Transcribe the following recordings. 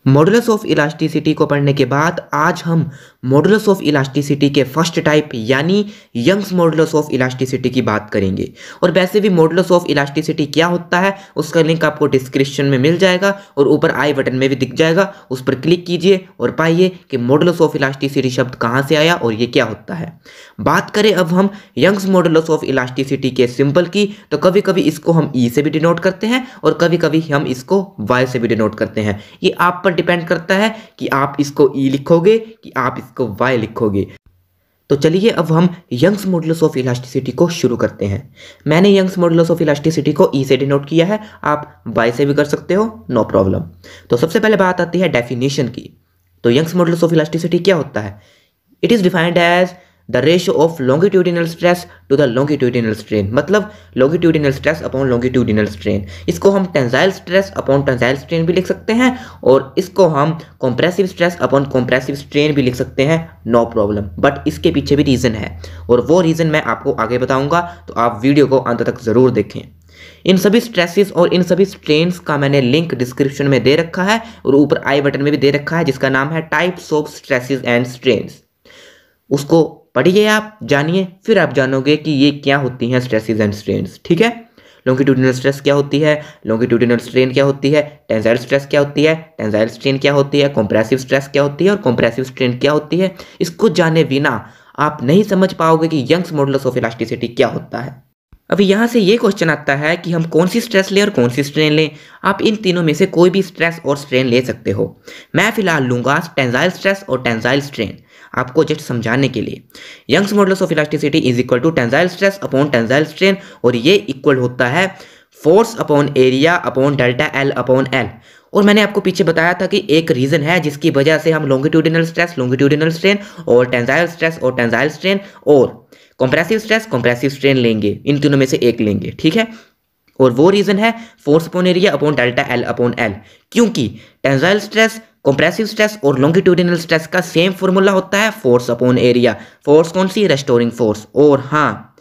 Modulus of elasticity को पढ़ने के बाद आज हम मॉडुलस ऑफ इलास्टिसिटी के फर्स्ट टाइप यानी यंग्स मॉडुलस ऑफ इलास्टिसिटी की बात करेंगे। और वैसे भी मॉडुलस ऑफ इलास्टिसिटी क्या होता है उसका लिंक आपको डिस्क्रिप्शन में मिल जाएगा और ऊपर आई बटन में भी दिख जाएगा, उस पर क्लिक कीजिए और पाइए कि मॉडुलस ऑफ इलास्टिसिटी शब्द कहाँ से आया और ये क्या होता है। बात करें अब हम यंग्स मॉडुलस ऑफ इलास्टिसिटी के सिंबल की, तो कभी कभी इसको हम ई से भी डिनोट करते हैं और कभी कभी हम इसको वाई से भी डिनोट करते हैं। ये आप पर डिपेंड करता है कि आप इसको ई लिखोगे कि आप इसको वाई लिखोगे। तो चलिए अब हम यंग्स मॉडुलस ऑफ इलास्टिसिटी को शुरू करते हैं। मैंने यंग्स मॉडुलस ऑफ इलास्टिसिटी को ई से डिनोट किया है, आप वाई से भी कर सकते हो, नो प्रॉब्लम। तो सबसे पहले बात आती है डेफिनेशन की। तो यंग्स मॉडुलस ऑफ इलास्टिसिटी क्या होता है? It is defined as the ratio of longitudinal stress to the longitudinal strain, मतलब longitudinal stress upon longitudinal strain. इसको हम tensile stress upon tensile strain भी लिख सकते हैं और इसको हम compressive stress upon compressive strain भी लिख सकते हैं, नो प्रॉब्लम। बट इसके पीछे भी रीज़न है और वो रीज़न मैं आपको आगे बताऊंगा, तो आप वीडियो को अंत तक ज़रूर देखें। इन सभी स्ट्रेसेस और इन सभी स्ट्रेन्स का मैंने लिंक डिस्क्रिप्शन में दे रखा है और ऊपर आई बटन में भी दे रखा है, जिसका नाम है types of stresses and strains. उसको पढ़िए, आप जानिए, फिर आप जानोगे कि ये क्या होती हैं स्ट्रेसेस एंड स्ट्रेन्स। ठीक है, लॉन्गिट्यूडिनल स्ट्रेस क्या होती है, लॉन्गिट्यूडिनल स्ट्रेन क्या होती है, टेंसाइल स्ट्रेस क्या होती है, टेंसाइल स्ट्रेन क्या होती है, कंप्रेसिव स्ट्रेस क्या होती है और कंप्रेसिव स्ट्रेन क्या होती है। इसको जाने बिना आप नहीं समझ पाओगे कि यंग्स मॉडुलस ऑफ इलास्टिसिटी क्या होता है। अभी यहाँ से ये क्वेश्चन आता है कि हम कौन सी स्ट्रेस लें और कौन सी स्ट्रेन लें। आप इन तीनों में से कोई भी स्ट्रेस और स्ट्रेन ले सकते हो। मैं फिलहाल लूंगा टेंसाइल स्ट्रेस और टेंसाइल स्ट्रेन, आपको जस्ट समझाने के लिए। Young's modulus of elasticity is equal to tensile stress upon tensile strain, और ये इक्वल होता है force upon area upon delta L upon L. और मैंने आपको पीछे बताया था कि एक रीज़न है जिसकी वजह से हम लॉन्गिट्यूडिनल स्ट्रेस, लॉन्गिट्यूडिनल स्ट्रेन और टेंसाइल स्ट्रेस और टेंसाइल स्ट्रेन और कंप्रेसिव स्ट्रेस, कंप्रेसिव स्ट्रेन लेंगे, इन तीनों में से एक लेंगे। ठीक है, और वो रीज़न है force upon area upon delta L upon L, क्योंकि टेंसाइल स्ट्रेस, कंप्रेसिव स्ट्रेस और लॉन्गिट्यूडिनल स्ट्रेस का सेम फॉर्मूला होता है फोर्स अपॉन एरिया। फोर्स कौन सी? Restoring force. और हाँ,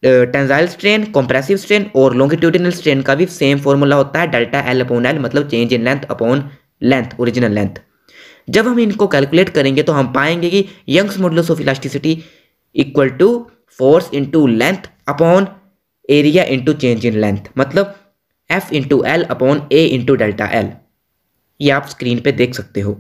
टेंसाइल स्ट्रेन, कंप्रेसिव स्ट्रेन और लॉन्गिट्यूडिनल स्ट्रेन का भी सेम फॉर्मूला होता है डेल्टा एल अपॉन एल, मतलब change in length upon length, original length. जब हम इनको कैलकुलेट करेंगे तो हम पाएंगे कि Young's modulus of elasticity equal to force into length upon area into change in length, मतलब F into L upon A into delta L. ये आप स्क्रीन पे देख सकते हो।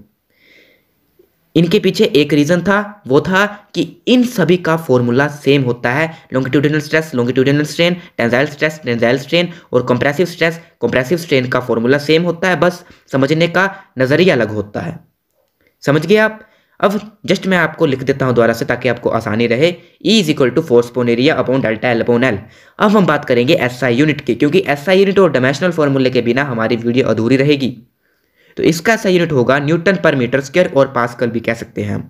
इनके पीछे एक रीज़न था, वो था कि इन सभी का फॉर्मूला सेम होता है। Longitudinal stress, longitudinal strain, tensile stress, tensile strain और कंप्रेसिव स्ट्रेस, कंप्रेसिव स्ट्रेन का फॉर्मूला सेम होता है, बस समझने का नज़रिया अलग होता है। समझ गए आप? अब जस्ट मैं आपको लिख देता हूं दोबारा से ताकि आपको आसानी रहे। E is equal to force upon area upon delta L upon L. अब हम बात करेंगे SI यूनिट की, क्योंकि SI यूनिट और डायमेंशनल फॉर्मूले के बिना हमारी वीडियो अधूरी रहेगी। तो इसका SI यूनिट होगा न्यूटन पर मीटर स्क्वायर, और पास्कल भी कह सकते हैं हम,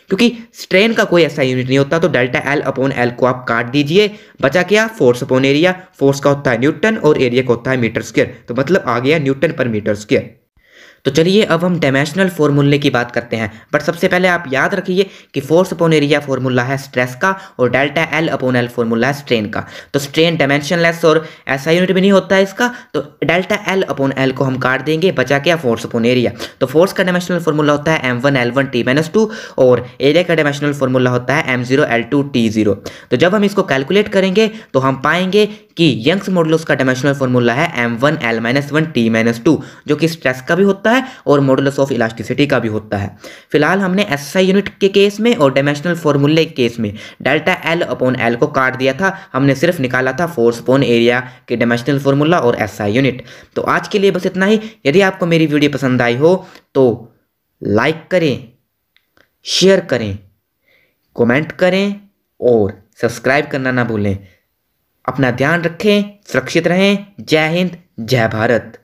क्योंकि स्ट्रेन का कोई SI यूनिट नहीं होता। तो डेल्टा एल अपॉन एल को आप काट दीजिए, बचा क्या? Force upon area. फोर्स का होता है न्यूटन और एरिया का होता है मीटर स्क्वायर, तो मतलब आ गया न्यूटन पर मीटर स्क्वायर। तो चलिए अब हम डायमेंशनल फॉर्मूले की बात करते हैं। बट सबसे पहले आप याद रखिए कि फोर्स अपॉन एरिया फॉर्मूला है स्ट्रेस का और delta L upon L formula है स्ट्रेन का। तो स्ट्रेन डायमेंशनलेस और SI यूनिट भी नहीं होता है इसका, तो डेल्टा एल अपॉन एल को हम काट देंगे, बचा क्या? Force upon area. तो फोर्स का डायमेंशनल फॉर्मूला होता है m1L1T-2 और एरिया का डायमेंशनल फॉर्मूला होता है m0L2T0। तो जब हम इसको कैलकुलेट करेंगे तो हम पाएंगे कि यंग्स मॉडुलस का डायमेंशनल फॉर्मूला है m1L-1T-2, जो कि स्ट्रेस का भी होता है और मॉडुलस ऑफ इलास्टिसिटी का भी होता है। फिलहाल हमने SI यूनिट के केस में और डायमेंशनल फॉर्मूले के केस में डेल्टा एल अपॉन एल को काट दिया था, हमने सिर्फ निकाला था फोर्स अपॉन एरिया के डायमेंशनल फॉर्मूला और SI यूनिट। तो आज के लिए बस इतना ही। यदि आपको मेरी वीडियो पसंद आई हो तो लाइक करें, शेयर करें, कमेंट करें और सब्सक्राइब करना ना भूलें। अपना ध्यान रखें, सुरक्षित रहें। जय हिंद, जय भारत।